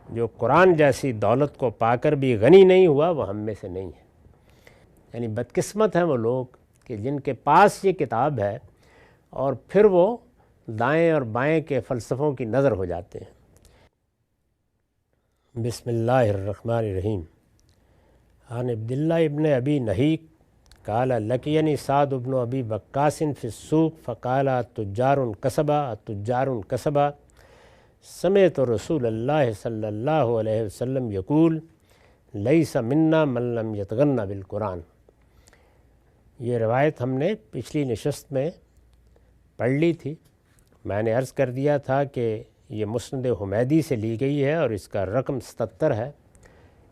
جو قرآن جیسی دولت کو پا کر بھی غنی نہیں ہوا وہ ہم میں سے نہیں ہے۔ یعنی بدقسمت ہیں وہ لوگ کہ جن کے پاس یہ کتاب ہے اور پھر وہ دائیں اور بائیں کے فلسفوں کی نظر ہو جاتے ہیں۔ بسم اللہ الرحمن الرحیم۔ عن عبداللہ ابن ابی نہیک قال لقینی سعد بن ابی وقاص فی السوق فقال التجار کسبا التجار کسبا سمعت رسول اللہ صلی اللہ علیہ وسلم یقول لیس منا من لم یتغن بالقرآن۔ یہ روایت ہم نے پچھلی نشست میں پڑھ لی تھی۔ میں نے عرض کر دیا تھا کہ یہ مسند حمیدی سے لی گئی ہے اور اس کا رقم 77 ہے۔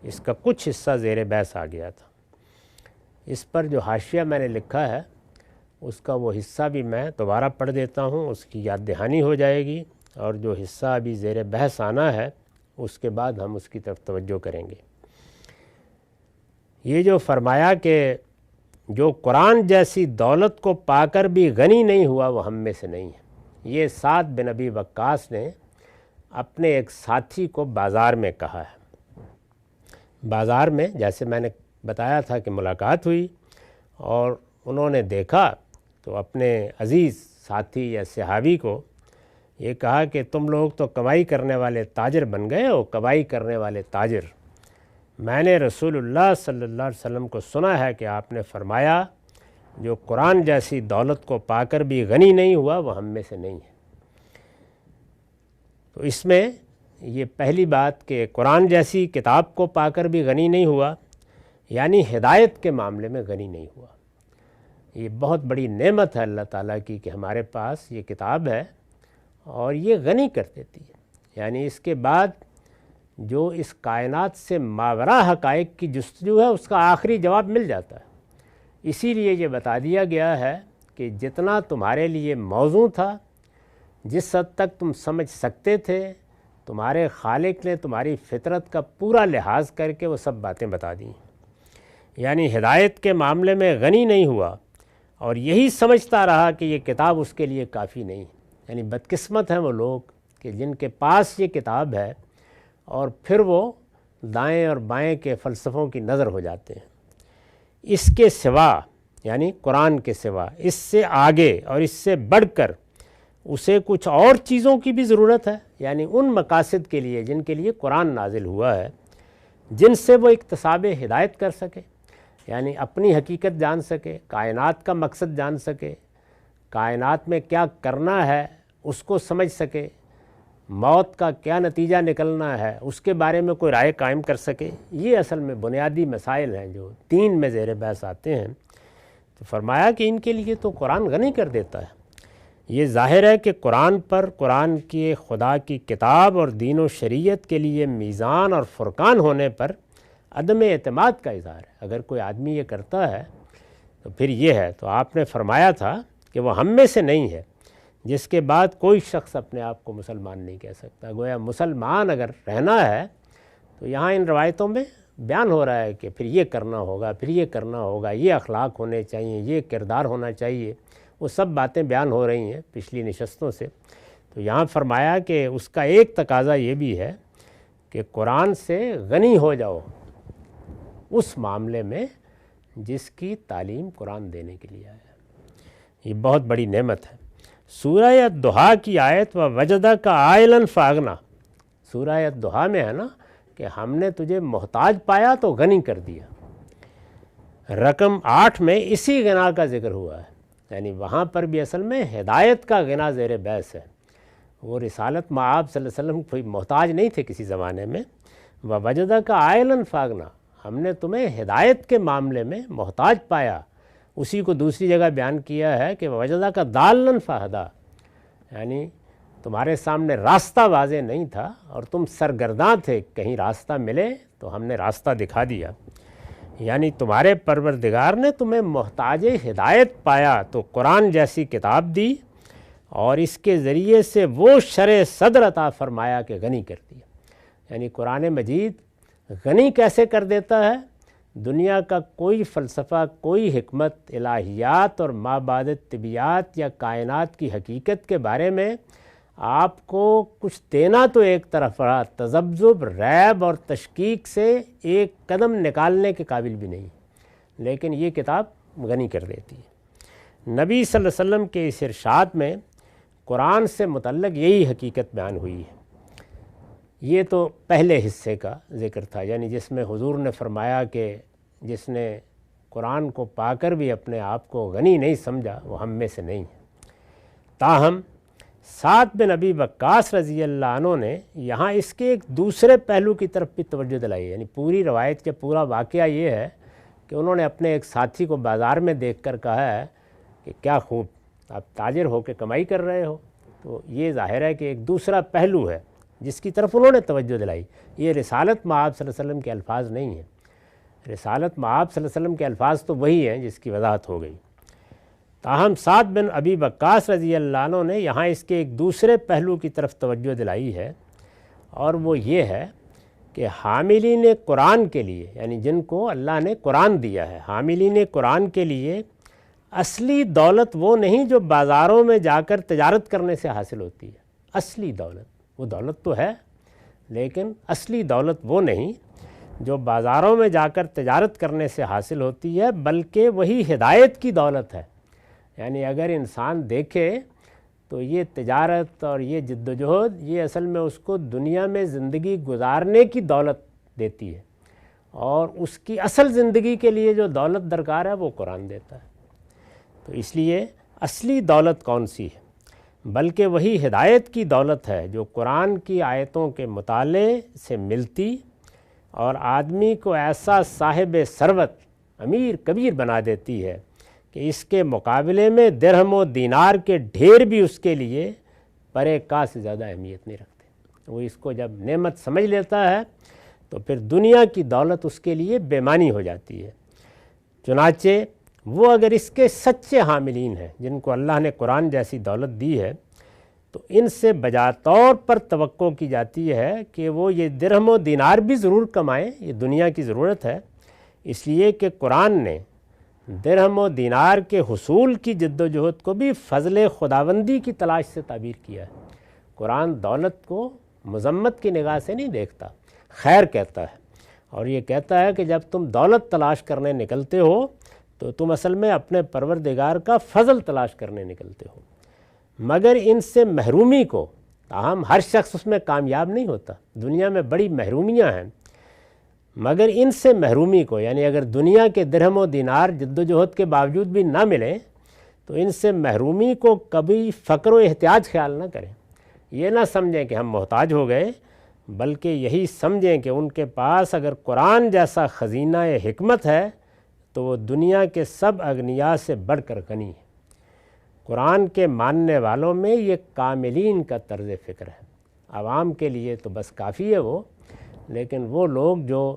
اس کا کچھ حصہ زیر بحث آ گیا تھا۔ اس پر جو حاشیہ میں نے لکھا ہے اس کا وہ حصہ بھی میں دوبارہ پڑھ دیتا ہوں، اس کی یاد دہانی ہو جائے گی، اور جو حصہ ابھی زیر بحث آنا ہے اس کے بعد ہم اس کی طرف توجہ کریں گے۔ یہ جو فرمایا کہ جو قرآن جیسی دولت کو پا کر بھی غنی نہیں ہوا وہ ہم میں سے نہیں ہے، یہ سعد بن ابی وقاص نے اپنے ایک ساتھی کو بازار میں کہا ہے۔ بازار میں جیسے میں نے بتایا تھا کہ ملاقات ہوئی اور انہوں نے دیکھا تو اپنے عزیز ساتھی یا صحابی کو یہ کہا کہ تم لوگ تو کمائی کرنے والے تاجر بن گئے ہو، کمائی کرنے والے تاجر۔ میں نے رسول اللہ صلی اللہ علیہ وسلم کو سنا ہے کہ آپ نے فرمایا جو قرآن جیسی دولت کو پا کر بھی غنی نہیں ہوا وہ ہم میں سے نہیں ہے۔ تو اس میں یہ پہلی بات کہ قرآن جیسی کتاب کو پا کر بھی غنی نہیں ہوا، یعنی ہدایت کے معاملے میں غنی نہیں ہوا۔ یہ بہت بڑی نعمت ہے اللہ تعالیٰ کی کہ ہمارے پاس یہ کتاب ہے اور یہ غنی کر دیتی ہے۔ یعنی اس کے بعد جو اس کائنات سے ماوراء حقائق کی جستجو ہے اس کا آخری جواب مل جاتا ہے۔ اسی لیے یہ بتا دیا گیا ہے کہ جتنا تمہارے لیے موزوں تھا، جس حد تک تم سمجھ سکتے تھے، تمہارے خالق نے تمہاری فطرت کا پورا لحاظ کر کے وہ سب باتیں بتا دیں۔ یعنی ہدایت کے معاملے میں غنی نہیں ہوا اور یہی سمجھتا رہا کہ یہ کتاب اس کے لیے کافی نہیں۔ یعنی بدقسمت ہیں وہ لوگ کہ جن کے پاس یہ کتاب ہے اور پھر وہ دائیں اور بائیں کے فلسفوں کی نظر ہو جاتے ہیں۔ اس کے سوا یعنی قرآن کے سوا، اس سے آگے اور اس سے بڑھ کر اسے کچھ اور چیزوں کی بھی ضرورت ہے، یعنی ان مقاصد کے لیے جن کے لیے قرآن نازل ہوا ہے، جن سے وہ اکتساب ہدایت کر سکے، یعنی اپنی حقیقت جان سکے، کائنات کا مقصد جان سکے، کائنات میں کیا کرنا ہے اس کو سمجھ سکے، موت کا کیا نتیجہ نکلنا ہے اس کے بارے میں کوئی رائے قائم کر سکے۔ یہ اصل میں بنیادی مسائل ہیں جو دین میں زیر بحث آتے ہیں۔ تو فرمایا کہ ان کے لیے تو قرآن غنی کر دیتا ہے۔ یہ ظاہر ہے کہ قرآن پر، قرآن کی خدا کی کتاب اور دین و شریعت کے لیے میزان اور فرقان ہونے پر عدم اعتماد کا اظہار ہے۔ اگر کوئی آدمی یہ کرتا ہے تو پھر یہ ہے۔ تو آپ نے فرمایا تھا کہ وہ ہم میں سے نہیں ہے، جس کے بعد کوئی شخص اپنے آپ کو مسلمان نہیں کہہ سکتا۔ گویا مسلمان اگر رہنا ہے تو یہاں ان روایتوں میں بیان ہو رہا ہے کہ پھر یہ کرنا ہوگا، پھر یہ کرنا ہوگا، یہ اخلاق ہونے چاہیے، یہ کردار ہونا چاہیے، وہ سب باتیں بیان ہو رہی ہیں پچھلی نشستوں سے۔ تو یہاں فرمایا کہ اس کا ایک تقاضا یہ بھی ہے کہ قرآن سے غنی ہو جاؤ اس معاملے میں جس کی تعلیم قرآن دینے کے لیے آیا ہے۔ یہ بہت بڑی نعمت ہے۔ سورہ الضحیٰ کی آیت و وجدہ کا عائلاً فاغنا، سورہ الضحیٰ میں ہے نا کہ ہم نے تجھے محتاج پایا تو غنی کر دیا۔ رقم 8 میں اسی غنا کا ذکر ہوا ہے، یعنی وہاں پر بھی اصل میں ہدایت کا غنا زیر بحث ہے۔ وہ رسالت مآب صلی اللہ علیہ وسلم کوئی محتاج نہیں تھے کسی زمانے میں۔ و وجدہ کا عائلاً فاغنا، ہم نے تمہیں ہدایت کے معاملے میں محتاج پایا۔ اسی کو دوسری جگہ بیان کیا ہے کہ وجدہ کا ضالاً فہدیٰ، یعنی تمہارے سامنے راستہ واضح نہیں تھا اور تم سرگرداں تھے، کہیں راستہ ملے تو ہم نے راستہ دکھا دیا۔ یعنی تمہارے پروردگار نے تمہیں محتاج ہدایت پایا تو قرآن جیسی کتاب دی اور اس کے ذریعے سے وہ شرع صدر عطا فرمایا کہ غنی کر دیا۔ یعنی قرآن مجید غنی کیسے کر دیتا ہے؟ دنیا کا کوئی فلسفہ، کوئی حکمت، الہیات اور مابعد طبیعیات یا کائنات کی حقیقت کے بارے میں آپ کو کچھ دینا تو ایک طرف رہا، تذبذب، ریب اور تشکیک سے ایک قدم نکالنے کے قابل بھی نہیں، لیکن یہ کتاب غنی کر دیتی ہے۔ نبی صلی اللہ علیہ وسلم کے اس ارشاد میں قرآن سے متعلق یہی حقیقت بیان ہوئی ہے۔ یہ تو پہلے حصے کا ذکر تھا، یعنی جس میں حضور نے فرمایا کہ جس نے قرآن کو پا کر بھی اپنے آپ کو غنی نہیں سمجھا وہ ہم میں سے نہیں ہے۔ تاہم سعد بن ابی وقاص رضی اللہ عنہ نے یہاں اس کے ایک دوسرے پہلو کی طرف بھی توجہ دلائی، یعنی پوری روایت کا پورا واقعہ یہ ہے کہ انہوں نے اپنے ایک ساتھی کو بازار میں دیکھ کر کہا ہے کہ کیا خوب آپ تاجر ہو کے کمائی کر رہے ہو۔ تو یہ ظاہر ہے کہ ایک دوسرا پہلو ہے جس کی طرف انہوں نے توجہ دلائی۔ یہ رسالت مآب صلی اللہ علیہ وسلم کے الفاظ نہیں ہیں، رسالت مآب صلی اللہ علیہ وسلم کے الفاظ تو وہی ہیں جس کی وضاحت ہو گئی۔ تاہم سعد بن ابی وقاص رضی اللہ عنہ نے یہاں اس کے ایک دوسرے پہلو کی طرف توجہ دلائی ہے، اور وہ یہ ہے کہ حاملین قرآن کے لیے، یعنی جن کو اللہ نے قرآن دیا ہے، حاملین قرآن کے لیے اصلی دولت وہ نہیں جو بازاروں میں جا کر تجارت کرنے سے حاصل ہوتی ہے۔ اصلی دولت، وہ دولت تو ہے لیکن اصلی دولت وہ نہیں جو بازاروں میں جا کر تجارت کرنے سے حاصل ہوتی ہے، بلکہ وہی ہدایت کی دولت ہے۔ یعنی اگر انسان دیکھے تو یہ تجارت اور یہ جد و جہد یہ اصل میں اس کو دنیا میں زندگی گزارنے کی دولت دیتی ہے، اور اس کی اصل زندگی کے لیے جو دولت درکار ہے وہ قرآن دیتا ہے۔ تو اس لیے اصلی دولت کون سی ہے؟ بلکہ وہی ہدایت کی دولت ہے جو قرآن کی آیتوں کے مطالعے سے ملتی اور آدمی کو ایسا صاحب ثروت، امیر کبیر بنا دیتی ہے کہ اس کے مقابلے میں درہم و دینار کے ڈھیر بھی اس کے لیے پرے کا سے زیادہ اہمیت نہیں رکھتے۔ وہ اس کو جب نعمت سمجھ لیتا ہے تو پھر دنیا کی دولت اس کے لیے بے معنی ہو جاتی ہے۔ چنانچہ وہ اگر اس کے سچے حاملین ہیں جن کو اللہ نے قرآن جیسی دولت دی ہے، تو ان سے بجا طور پر توقع کی جاتی ہے کہ وہ یہ درہم و دینار بھی ضرور کمائیں، یہ دنیا کی ضرورت ہے، اس لیے کہ قرآن نے درہم و دینار کے حصول کی جد و جہد کو بھی فضل خداوندی کی تلاش سے تعبیر کیا ہے۔ قرآن دولت کو مذمت کی نگاہ سے نہیں دیکھتا، خیر کہتا ہے، اور یہ کہتا ہے کہ جب تم دولت تلاش کرنے نکلتے ہو تو تم اصل میں اپنے پروردگار کا فضل تلاش کرنے نکلتے ہو۔ مگر ان سے محرومی کو، تاہم ہر شخص اس میں کامیاب نہیں ہوتا، دنیا میں بڑی محرومیاں ہیں، مگر ان سے محرومی کو، یعنی اگر دنیا کے درہم و دینار جد و جہد کے باوجود بھی نہ ملیں تو ان سے محرومی کو کبھی فقر و احتیاج خیال نہ کریں۔ یہ نہ سمجھیں کہ ہم محتاج ہو گئے، بلکہ یہی سمجھیں کہ ان کے پاس اگر قرآن جیسا خزینہ حکمت ہے تو وہ دنیا کے سب اغنیاء سے بڑھ کر غنی ہے۔ قرآن کے ماننے والوں میں یہ کاملین کا طرز فکر ہے۔ عوام کے لیے تو بس کافی ہے وہ، لیکن وہ لوگ جو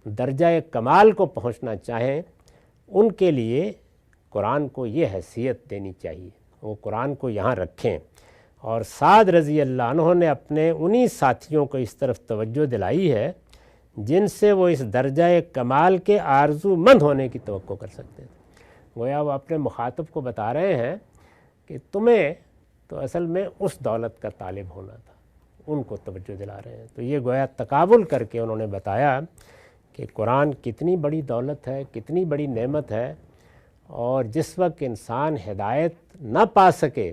درجہ کمال کو پہنچنا چاہیں ان کے لیے قرآن کو یہ حیثیت دینی چاہیے، وہ قرآن کو یہاں رکھیں۔ اور سعد رضی اللہ عنہ نے اپنے انہی ساتھیوں کو اس طرف توجہ دلائی ہے جن سے وہ اس درجہ کمال کے آرزو مند ہونے کی توقع کر سکتے تھے۔ گویا وہ اپنے مخاطب کو بتا رہے ہیں کہ تمہیں تو اصل میں اس دولت کا طالب ہونا تھا، ان کو توجہ دلا رہے ہیں۔ تو یہ گویا تقابل کر کے انہوں نے بتایا کہ قرآن کتنی بڑی دولت ہے، کتنی بڑی نعمت ہے، اور جس وقت انسان ہدایت نہ پا سکے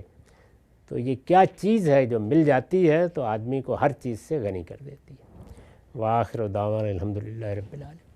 تو یہ کیا چیز ہے جو مل جاتی ہے تو آدمی کو ہر چیز سے غنی کر دیتی ہے۔ وآخر دعوانا الحمدللہ رب العالمین۔